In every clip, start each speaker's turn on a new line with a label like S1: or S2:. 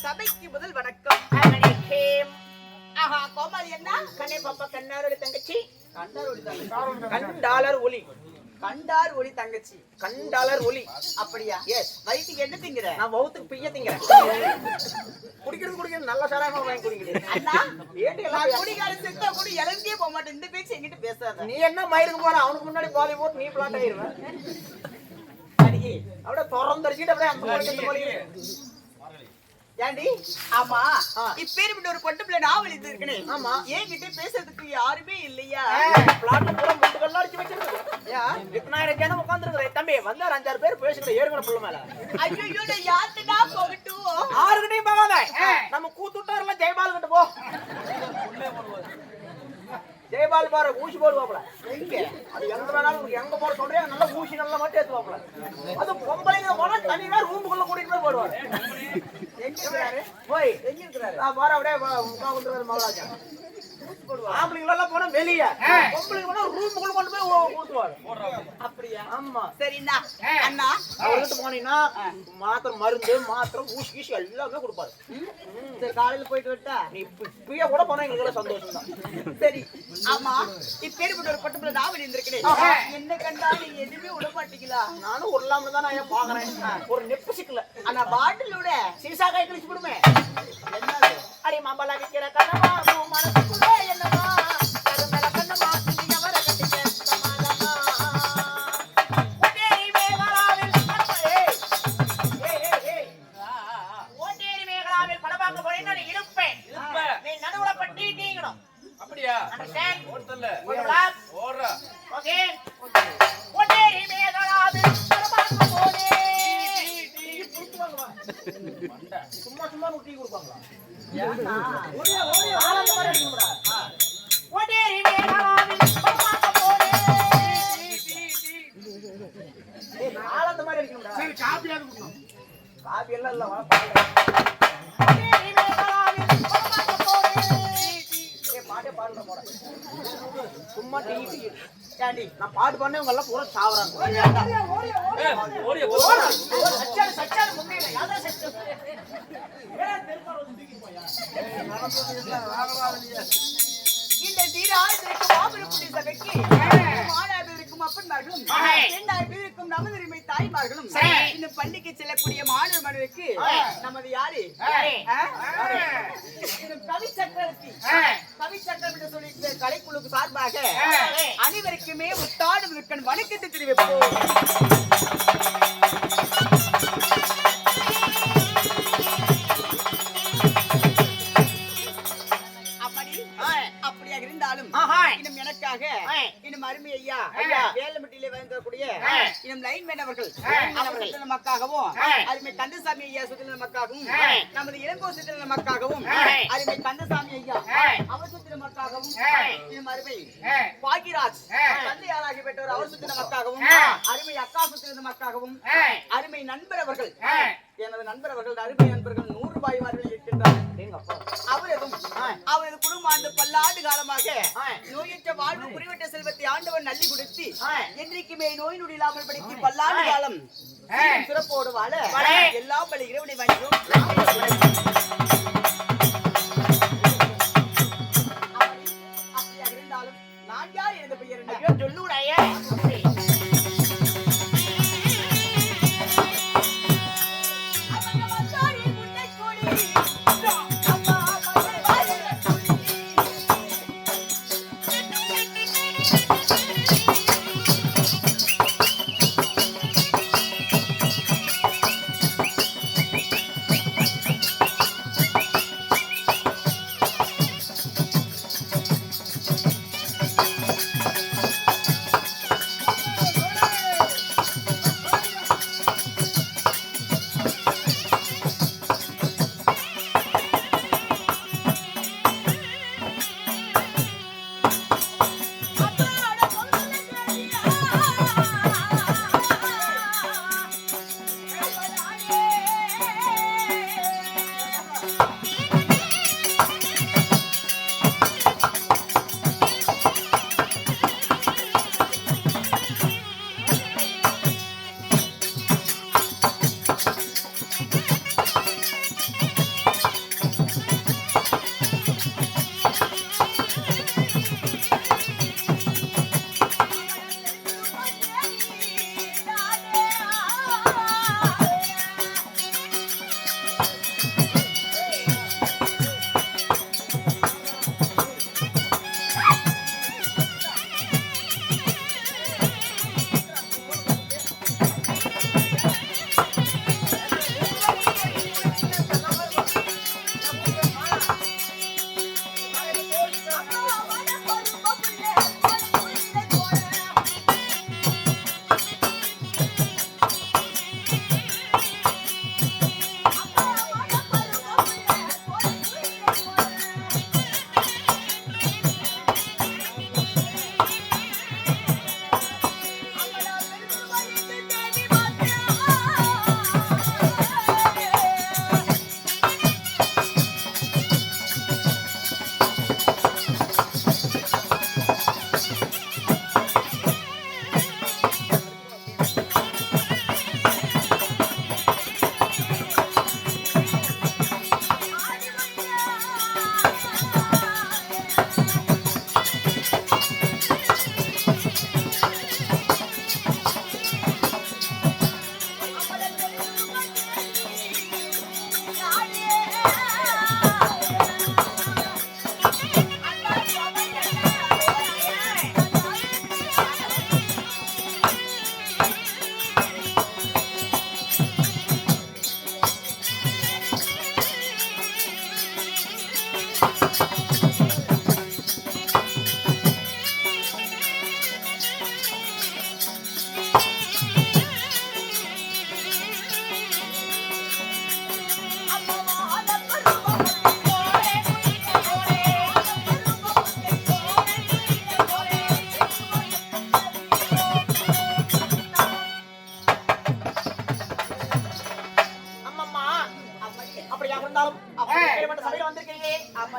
S1: சபைக்கு முதல் வணக்கம். ஆஹா, கோமாளி என்ன கண்ணே பாப்பா கண்ணாரோட தங்கச்சி கண்டாளர் ஒளி கண்டார் ஒளி தங்கச்சி கண்டாளர் ஒளி. அப்படியா? எஸ். வயிற்றுக்கு என்ன திங்கிற? நான் வவுத்துக்கு பிய்ய திங்கிறேன். குடிக்கிறது நல்ல சாராயமா வாங்கி குடிக்கிறேன். அண்ணா நான் குடிக்கார செத்தா கூட இறங்கியே போக மாட்டேன். இந்த பேச்சு என்கிட்ட பேசாத. நீ என்ன மயிலுக்கு போற? அவனுக்கு முன்னாடி போதை போட்டு நீ பிளாட் ஆயிருவேன். அடியே அப்படியே திறந்தடிச்சிட்டு அப்படியே அந்த போலிக்கு போலிக்கிறேன். ஏண்டி? ஆமா, இப்பேற்பட்ட ஒரு பொட்டு பிள்ளை நான் வலிந்து இருக்கனே. ஆமா, என்கிட்ட பேசுறதுக்கு யாருமே இல்லையா? பிளாட்ல பூரா முட்டுகள்லாம் அடிச்சு வச்சிருக்கு. ஏன் இத்தனாயிரம் ஜனம் உட்கார்ந்துருக்கிறேன் தம்பி. வந்து ஒரு 5-6 பேர் பேசிக்கிற ஏறுகிற புள்ள மேல. ஐயோ, நான் யார்கிட்டா போகட்டும்? யாருக்கிட்டையும் போகாத. நம்ம கூத்துட்டாருல ஜெயபால் கிட்ட போ. ஜெயபால் பாரு ஊசி போடுவாப்ல. எங்க அது எங்க வேணாலும் எங்க போட சொல்றேன். நல்லா ஊசி நல்லா மட்டும் ஏத்துவாப்ல. அது பொம்பளைங்க போனா தனியா ரூமுக்குள்ள கூட்டிட்டு போய் போடுவாரு. எங்க இருக்காரு? போய் எங்க இருக்காரு? நான் பாரு அப்படியே உட்கார்ந்துறாரு மகாராஜா. ஆம்பளைங்க எல்லாம் போனா வெளிய, பொம்பளைங்க போனா ரூமுக்குள்ள கொண்டு போய் ஊத்துவாரு. அப்படியா? ஆமா. சரிண்ணா அண்ணா அவர்கிட்ட போனீங்கன்னா மாத்திரை மருந்து மாத்திரை ஊசி கீசி எல்லாமே கொடுப்பாரு. சரி, காலையில போயிட்டு விட்டா நீ இப்பயே கூட போனா எங்களுக்கு சந்தோஷம் தான். சரி. ஆமா, இப்பேற்பட்ட ஒரு பட்டுப்புல நான் வெளியிருந்திருக்கேன். என்ன கண்டா நீங்க எதுவுமே விட மாட்டீங்களா? நானும் உடலாம்னு தான் நான் பாக்குறேன். ஒரு நெப்பு சிக்கல ஆனா பாட்டிலோட சீசா கை கழிச்சு விடுமே. என்னது? அடி மாம்பழம் விற்கிற கண்ணமா மனசுக்குள்ள என்னமா கருமேல கண்ணமா நீங்க வர கட்டிக்க சமாளமா ஓட்டேரி மேகலாவில் ஓட்டேரி மேகலாவில் படபாக்க போறேன். நான் இருப்பேன். நீ நடுவுல பட்டி நீங்கணும். அப்படியா? அண்டர்ஸ்டாண்ட்? ஓட்டல்ல ஓடுறா. ஓகே. ஓட்டேரி மேகலாவில் படபாக்க போறேன். சும்மா சும்மா டீ கொடுப்பாங்களா? ஏன்னா ஒரே ஆளந்த மாதிரி இருக்குடா. ஓடேரி மேகலாவில் படபாக்க போறேன். ஏய், ஆளந்த மாதிரி இருக்குடா. சரி, காப்பியாவது குடிங்க. காப்பி எல்லாம் இல்ல, வா பாருங்க. ஓடேரி மேகலாவில் படபாக்க போறேன். ஏய், பாட்டே பாடுற போற. சும்மா டீ டீ. ஏண்டி நான் பாட்டு பண்ணே உங்க எல்லாம் பூரா சாவறாங்க. ஓடியா ஓடியா சச்சால முன்னையில யாரா சச்சு. ஏடா தெருக்கார வந்து தூக்கி போயா. இந்த தீராயிரத்துக்கு மாபெரும் சபைக்கு மாணவர்களுக்கும் அப்பன்மார்களும் 2000 பேருக்கும் நமதுரிமை தாய்மார்களும் இந்த பள்ளிக்கு செல்லக்கூடிய மாணவ மனுவுக்கு நமது யாரு கவி சக்கரவர்த்தி என்று சொல்லி கலைக்குழுக்கு சார்பாக அனைவருக்குமே முத்தாடு விற்கன் வணக்கத்தை தெரிவிப்போம். அப்படியாக இருந்தாலும் இன்னும் எனக்காக இன்னும் அருமை ஐயா வேலம்பட்டியிலே வழங்கக்கூடிய இன்னும் லைன்மேன் அவர்கள் நமக்காகவும் அருமை கந்தசாமி ஐயா சுத்தின நமக்காகவும் நமது இளங்கோ சுத்தின நமக்காகவும் அருமை கந்தசாமி ஐயா அவர் சுத்தின நமக்காகவும் இன்னும் அருமை பாகிராஜ் தந்தையாராகி பெற்றவர் அவர் சுத்தின நமக்காகவும் அருமை அக்கா சுத்தின நமக்காகவும் அருமை நண்பர் அவர்கள் எனது நண்பர் அவர்கள் அருமை நண்பர்கள் 100 ரூபாய் வாரிகள் இருக்கின்றார். அவரது குடும்பம் ஆண்டு பல்லாண்டு காலமாக நோயற்ற வாழ்வு குறிவிட்ட செல்வத்தை ஆண்டவன் நள்ளி கொடுத்து என்றைக்குமே நோய் நொடி இல்லாமல் படித்து பல்லாண்டு காலம் சிறப்போடு வாழ எல்லாம் பலி இறைவனை வணங்கும். அப்படியாக இருந்தாலும் நான் யார் எனது பெயர் சொல்லுடைய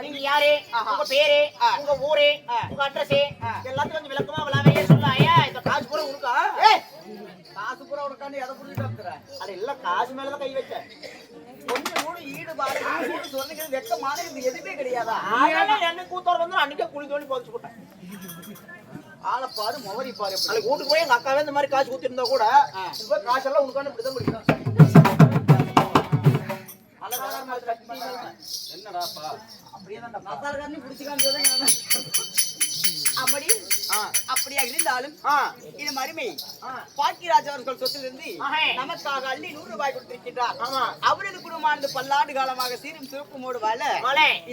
S1: நீங்க யாரு, உங்க பேரு, உங்க ஊரு, உங்க அட்ரஸ் எல்லாத்தையும் கொஞ்சம் விளக்கமா விளாவே சொல்லாயா? இந்த காசு பூரா உனக்கா? காசு பூரா உனக்காண்டி எதை புரிஞ்சுட்டு அது எல்லாம் காசு மேலதான் கை வச்ச. கொஞ்சம் கூட ஈடுபாடு சொன்னீங்க வெக்கமான இது எதுவுமே கிடையாதா? என்ன கூத்தோட வந்து அன்னைக்கே குழி தோண்டி போச்சு போட்டேன். ஆளை பாரு மொவரி பாரு. நாளைக்கு வீட்டுக்கு போய் எங்க அக்காவே இந்த மாதிரி காசு ஊத்திருந்தா கூட காசெல்லாம் உனக்கான இப்படிதான் முடியும். என்னடாப்பா அப்படியா இருந்தாலும் இது மருமை பாக்கியராஜ் அவர்கள் சொத்திலிருந்து நமக்காக அள்ளி 100 ரூபாய் கொடுத்திருக்கின்றார். அவரது குடும்பமானது பல்லாண்டு காலமாக சீரும் சிறப்புமோடு வாழ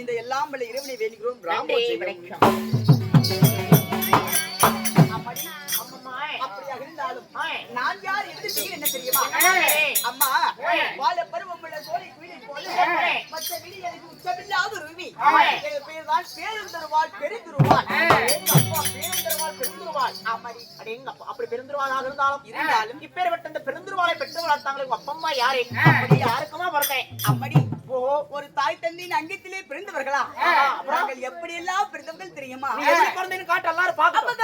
S1: இந்த எல்லாம் வல்ல இறைவனை வேண்டுகிறோம். அப்படியாக இருந்தாலும் நான் யார் என்று செய்ய என்ன தெரியுமா? அம்மா வாழ பருவம் உள்ள சோலை குயிலில் போல மற்ற விடி எனக்கு உச்சமில்லாத உரிமை. என் பேர் தான் பேருந்தருவாள் பெருந்துருவாள். அப்பா பேருந்தருவாள் பெருந்துருவாள். ஆமாடி அடேங்கப்பா. அப்படி பெருந்துருவாளாக இருந்தாலும் இப்பேற்பட்ட இந்த பெருந்துருவாளை பெற்று வளர்த்தாங்களே உங்க அப்பம்மா யாரே? அப்படி யாருக்குமா பிறந்தேன்? அம்மடி ஒரு தாய் தந்தையின் அங்கத்திலே பிறந்தவர்களா? அவர்கள் எப்படி எல்லாம் பிறந்தவர்கள் தெரியுமா? பிறந்தேன்னு காட்டு எல்லாரும் பார்க்க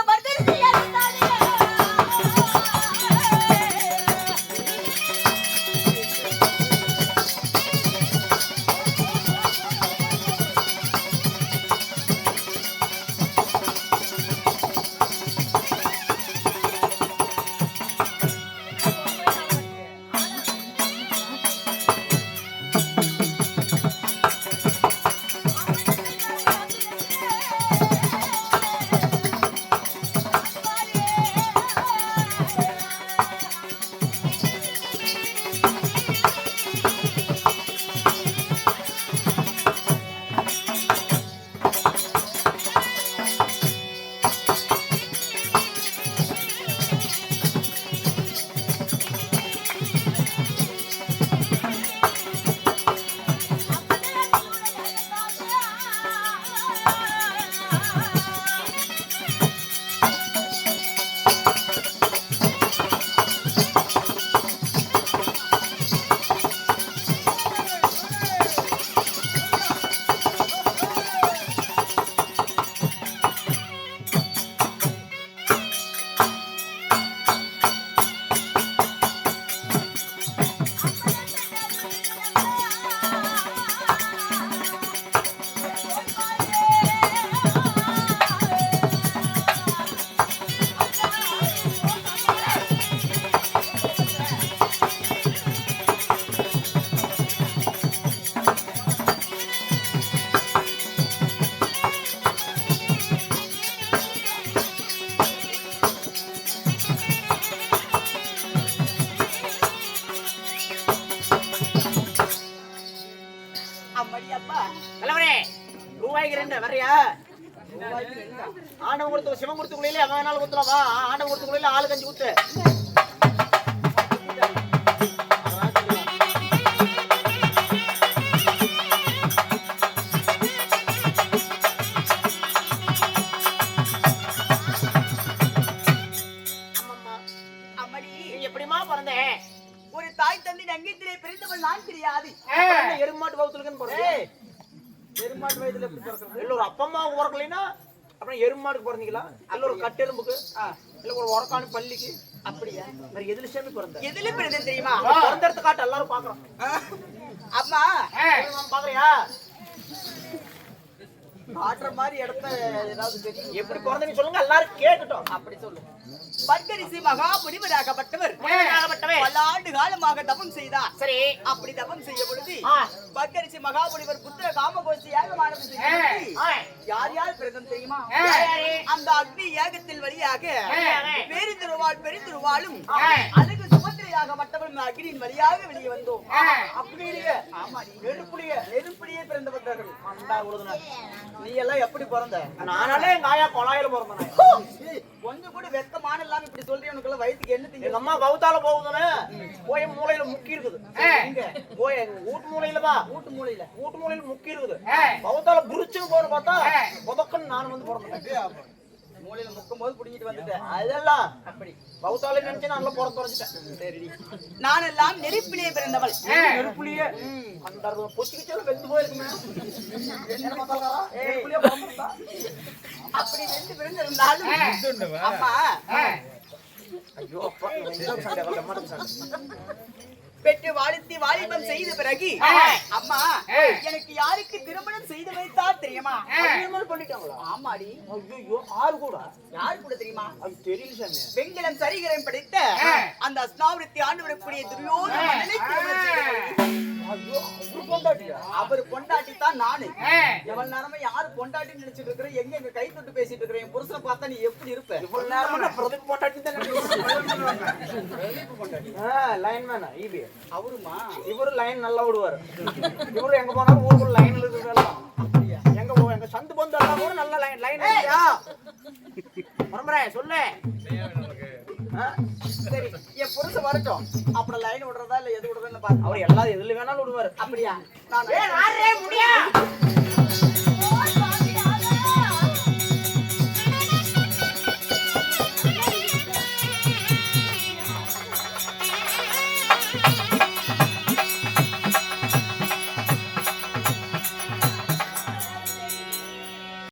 S1: ஆண்டவன் கொடுத்த சிவன் கொடுத்துக்குள்ளே அவனால ஊத்துறவா? ஆண்டவன் கொடுத்துக்குள்ளே ஆளு கஞ்சி ஊத்து. எப்படிமா பிறந்தேன்? ஒரு தாய் தந்தை அங்கத்திலே பிறந்தவள் நான் கிடையாது. எருமாட்டு வகுத்துலன்னு போறேன். எருமாட்டு வயதுல எப்படி பிறக்கிறது? இல்ல ஒரு அப்பம்மா உறக்கலைன்னா அப்புறம் எருமாட்டுக்கு பிறந்தீங்களா? அல்ல ஒரு கட்டெரும்புக்கு, இல்ல ஒரு உரக்கானு பள்ளிக்கு, அப்படியா? வேற எதுல சேர்ந்து பிறந்த? எதுல பிறந்த தெரியுமா? பிறந்த இடத்த காட்டு எல்லாரும் பாக்குறோம். அம்மா பாக்குறியா? காட்டுற மாதிரி இடத்த ஏதாவது தெரியும்? எப்படி பிறந்தீங்கன்னு சொல்லுங்க, எல்லாரும் கேட்கட்டும். அப்படி சொல்லு. பர்கரிசி மகா முனிவராகப்பட்டவர் பல ஆண்டு காலமாக தவம் செய்தார். சரி, அப்படி தவம் செய்ய பொழுது பர்கரிசி மகா முனிவர் புத்திர காமகோஷி யாகமானது யார் யார் பிறந்தம் தெரியுமா? அந்த அக்னி யாகத்தில் வழியாக பேருந்துருவாள் பெருந்துருவாளும் அழகு சுபத்திரையாகப்பட்டவள் அக்னியின் வழியாக வெளியே வந்தோம். அப்படி நெருப்புடைய பிறந்த பக்தர்கள்.
S2: மண்டா உழுதுனா
S1: நீ எல்லாம் எப்படி பிறந்த?
S2: நானாலே எங்க ஆயா கொலாயில பிறந்தேன்.
S1: கொஞ்சம் கூட வெக்கமான இல்லாம இப்படி சொல்றீங்க. வயிற்றுக்கு என்ன திங்க?
S2: எங்க அம்மா பௌத்தால போகுதுன்னு போய் மூலையில முக்கி இருக்குது.
S1: எங்க?
S2: போய் வீட்டு மூலையில தான்
S1: வீட்டு மூலையில
S2: வீட்டு மூலையில முக்கி இருக்குது. பௌத்தால புரிச்சுன்னு போன பார்த்தா புதக்கன்னு நான் வந்து பிறந்தேன்.
S1: மூலையில முக்கும் போது புடிங்கிட்டு வந்துட்டேன்.
S2: அதெல்லாம்
S1: அப்படி
S2: பௌத்தால நினைச்சு நான் புறம் துறைச்சிட்டேன்.
S1: சரிடி.
S3: நான் எல்லாம் நெருப்பிலே பிறந்தவள்.
S2: நெருப்புலயே அந்த பொச்சிக்கிச்சாலும் வெந்து போயிருக்குமே. என்ன பார்த்தாலும் நெருப்புலயே பிறந்துட்டா.
S3: அப்படி ரெண்டு பேரும் இருந்தாலும் அம்மா
S2: ஐயோ அப்பா இந்த சண்டை வரல மாட்டேன் சார்.
S3: பெற்று வாழ்த்தி வாலிபம் செய்த பிறகு அம்மா எனக்கு யாருக்கு திருமணம் செய்து வைத்தார் தெரியுமா?
S2: திருமணம் பண்ணிட்டாங்களா?
S3: ஆமாடி.
S2: ஐயோ ஆறு கூட
S3: யாரு கூட தெரியுமா?
S2: அது தெரியல சாமி.
S3: வெண்கலம் சரிகரம் படித்த அந்த அஸ்னாவிரத்தி ஆண்டு வரக்கூடிய துரியோதன மன்னனை திருமணம் செய்தவள்.
S2: ஐயோ அவரு கொண்டாட்டியா?
S3: அவர் பொண்டாட்டி தான் நானு. எவ்வளவு நேரமா யாரு பொண்டாட்டின்னு நினைச்சிட்டு இருக்கிற? எங்க கை தொட்டு பேசிட்டு இருக்கிற என் புருஷனை பார்த்தா நீ எப்படி இருப்ப?
S2: இவ்வளவு நேரமா நான் பிரதீப் போட்டாட்டி தான் லைன்மேனா ஈபி
S3: அவருமா?
S2: இவரு லைன் நல்லா விடுவாரு. இவரு எங்க போனாலும் ஊருக்குள்ள லைன்ல இருக்கிறதெல்லாம் எங்க சந்து பந்து எல்லாம் கூட நல்ல லைன் இல்லையா? பரம்பரை சொல்லு.
S3: சரி, என் புருஷன் வரட்டும். அப்புறம் லைன் விடுறதா இல்ல எது விடுறதுன்னு பாத்து.
S2: அவர் எல்லாரும் எதுல வேணாலும் விடுவாரு.
S3: அப்படியா? நான் முடியா